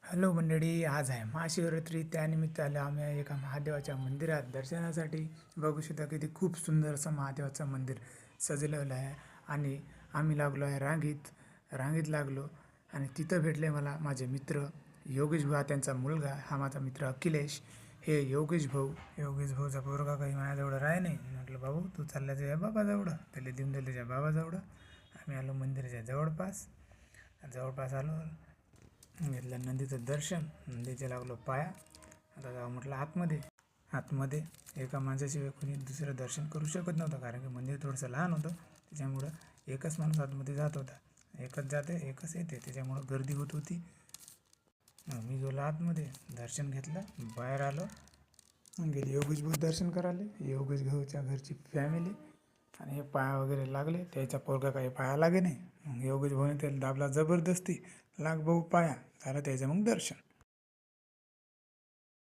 Hello मंडळी, आज आहे महाशिवरात्री. त्यानिमित्ताने आम्ही एका महादेवाच्या मंदिरात दर्शनासाठी बघू शकता. किती खूप सुंदर असं महादेवाचं मंदिर सजवलेलं आहे. आणि आम्ही लागलो आहे रांगेत लागलो. आणि तिथं भेटले मला माझे मित्र योगेश भाऊ, त्यांचा मुलगा, हा माझा मित्र अखिलेश. हे योगेश भाऊचा पोरगा काही माझ्याजवळ राही नाही. म्हटलं भाऊ तू चालला तुझ्या बाबाजवळ, त्याला देऊन दिलं त्याच्या बाबाजवळ. आम्ही आलो मंदिराच्या जवळपास आलो. घेतलं नंदीचं दर्शन, नंदीचे लागलो पाया. आता जाऊ म्हटलं आतमध्ये एका माणसाशिवाय कोणी दुसरं दर्शन करू शकत नव्हतं, कारण की मंदिर थोडंसं लहान होतं. त्याच्यामुळं एकच माणूस आतमध्ये जात होता, एकच जाते एकच येते, त्याच्यामुळं गर्दी होत होती. मग मी गेलो आतमध्ये, दर्शन घेतलं, बाहेर आलो. गेले योगेश भाऊ दर्शन करायला, योगेश भाऊच्या घरची फॅमिली. आणि हे पाया वगैरे लागले, त्याचा पोरगा काही पाया लागे नाही. मग योगेश भाऊने त्याला दाबला जबरदस्ती, लाग भाऊ पाया. झालं त्याचं मग दर्शन.